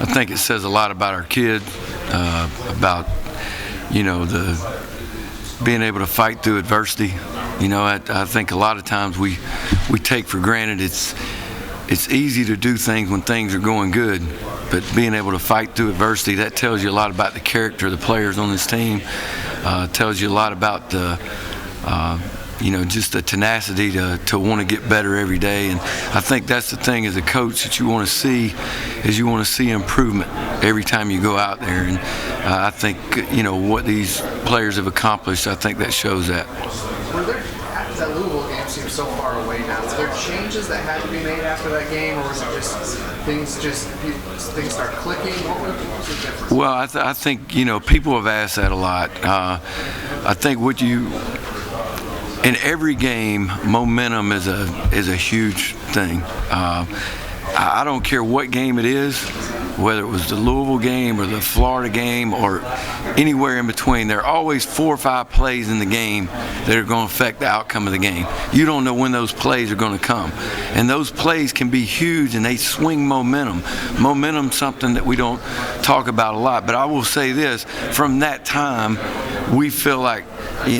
I think it says a lot about our kid, about the being able to fight through adversity. I think a lot of times we take for granted it's easy to do things when things are going good, but being able to fight through adversity, that tells you a lot about the character of the players on this team. Tells you a lot about the just the tenacity to want to get better every day. And I think that's the thing as a coach that you want to see, is you want to see improvement every time you go out there. And I think what these players have accomplished, I think that shows that. That Louisville game seems so far away now. Were there changes that had to be made after that game, or was it just things start clicking? What was the difference? Well, I think people have asked that a lot. I think in every game, momentum is a huge thing. I don't care what game it is, whether it was the Louisville game or the Florida game or anywhere in between. There are always 4 or 5 plays in the game that are going to affect the outcome of the game. You don't know when those plays are going to come. And those plays can be huge, and they swing momentum. Momentum's something that we don't talk about a lot. But I will say this, from that time, we feel like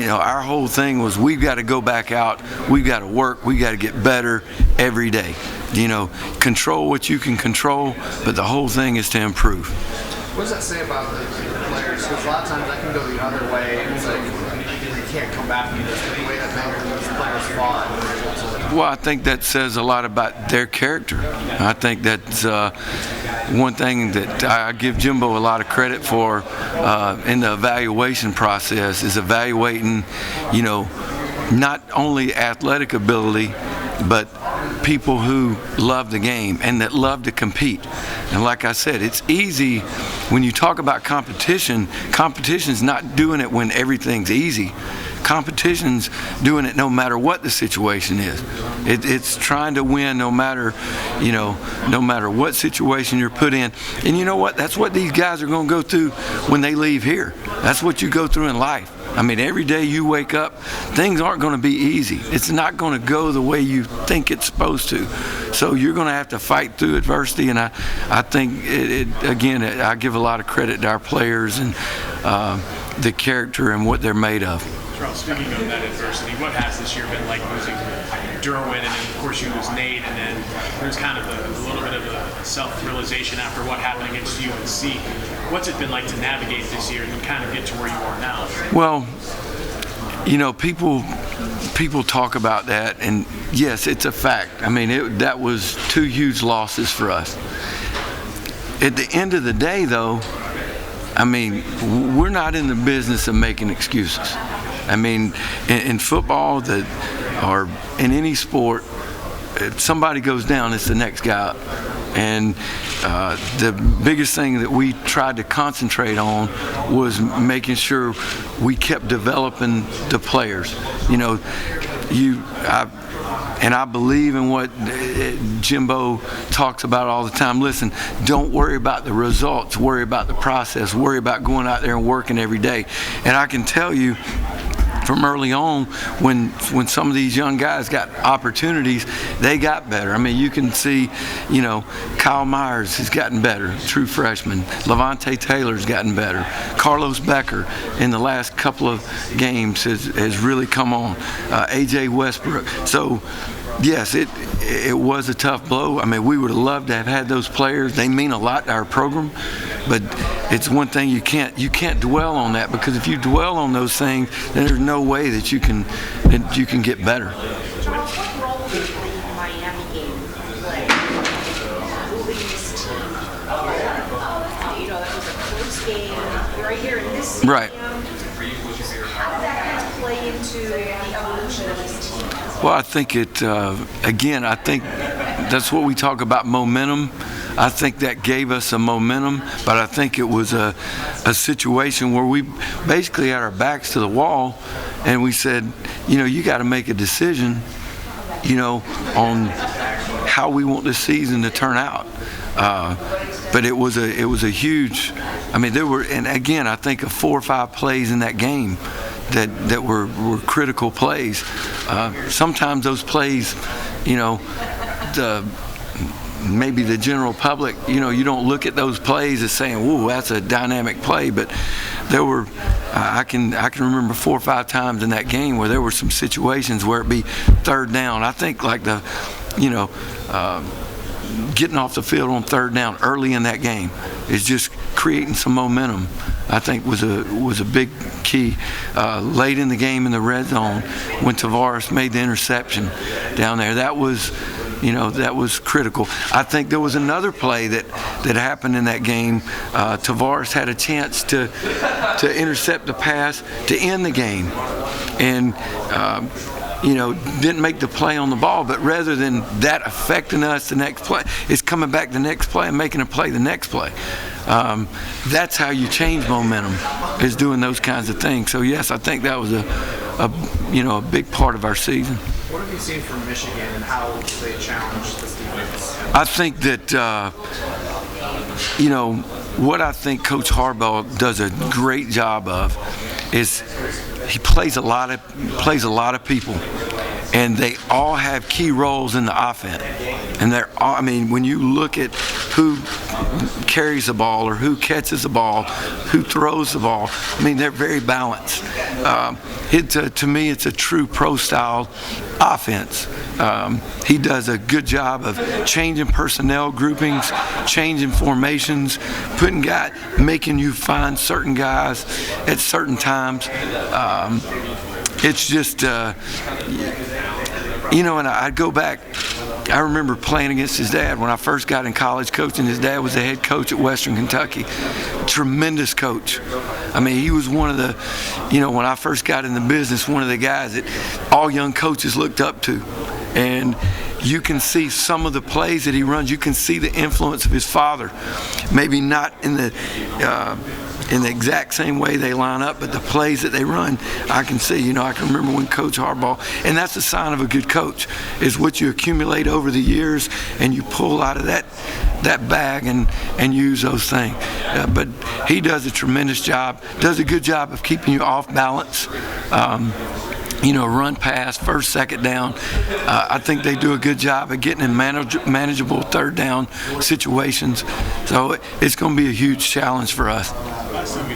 our whole thing was we've got to go back out, we've got to work, we've got to get better every day. Control what you can control, but the whole thing is to improve. What does that say about the players? Because a lot of times that can go the other way. It's like you can't come back from this, the way that these players fought. Well, I think that says a lot about their character. I think that's one thing that I give Jimbo a lot of credit for in the evaluation process, is evaluating, not only athletic ability, but people who love the game and that love to compete. And like I said, it's easy when you talk about competition. Competition's not doing it when everything's easy. Competition's doing it no matter what the situation is. It's trying to win no matter what situation you're put in. And you know what? That's what these guys are going to go through when they leave here. That's what you go through in life. I mean, every day you wake up, things aren't going to be easy. It's not going to go the way you think it's supposed to. So you're going to have to fight through adversity. And I think, again, I give a lot of credit to our players and the character and what they're made of. Charles, speaking of that adversity, what has this year been like losing Derwin, and then of course you lose Nate, and then there's kind of a little bit of a self-realization after what happened against UNC. What's it been like to navigate this year and kind of get to where you are now? Well, people talk about that, and yes, it's a fact. I mean, that was 2 huge losses for us. At the end of the day, though, I mean, we're not in the business of making excuses. I mean, in football or in any sport, if somebody goes down, it's the next guy up. And the biggest thing that we tried to concentrate on was making sure we kept developing the players. And I believe in what Jimbo talks about all the time. Listen, don't worry about the results. Worry about the process. Worry about going out there and working every day. And I can tell you, from early on, when some of these young guys got opportunities, they got better. I mean, you can see, Kyle Myers has gotten better, true freshman. Levante Taylor's gotten better. Carlos Becker in the last couple of games has really come on. AJ Westbrook. So, yes, it was a tough blow. I mean, we would have loved to have had those players. They mean a lot to our program, but it's one thing you can't dwell on that, because if you dwell on those things, then there's no way that you can get better. Charles, what role did the Miami game play moving this team? That was a close game right here in this stadium. Right. How did that play into the evolution of this team? Well, I think I think that's what we talk about, momentum. I think that gave us a momentum, but I think it was a situation where we basically had our backs to the wall, and we said, you got to make a decision, on how we want this season to turn out. But it was a huge. I mean, there were, and again, I think of 4 or 5 plays in that game that were critical plays. Sometimes those plays, maybe the general public, you don't look at those plays as saying, "Whoa, that's a dynamic play," but there were, I can remember 4 or 5 times in that game where there were some situations where it be third down. I think like getting off the field on third down early in that game is just creating some momentum. I think was a big key. Late in the game in the red zone when Tavares made the interception down there, that was critical. I think there was another play that happened in that game. Tavares had a chance to intercept the pass to end the game, and didn't make the play on the ball, but rather than that affecting us the next play, it's coming back the next play and making a play the next play. That's how you change momentum, is doing those kinds of things. So yes, I think that was a big part of our season. What have you seen from Michigan and how they challenge this defense? I think that what I think Coach Harbaugh does a great job of is he plays a lot of people, and they all have key roles in the offense. And when you look at who carries the ball or who catches the ball, who throws the ball, they're very balanced. To me, it's a true pro-style offense. He does a good job of changing personnel groupings, changing formations, making you find certain guys at certain times. It's just, and I'd go back. I remember playing against his dad when I first got in college coaching. His dad was the head coach at Western Kentucky. Tremendous coach. He was one of the, when I first got in the business, one of the guys that all young coaches looked up to. And you can see some of the plays that he runs. You can see the influence of his father. Maybe not in the exact same way they line up, but the plays that they run, I can see. I can remember when Coach Harbaugh, and that's a sign of a good coach, is what you accumulate over the years and you pull out of that bag and use those things. But he does a tremendous job, does a good job of keeping you off balance. Run pass, first, second down. I think they do a good job of getting in manageable third down situations. So it's going to be a huge challenge for us.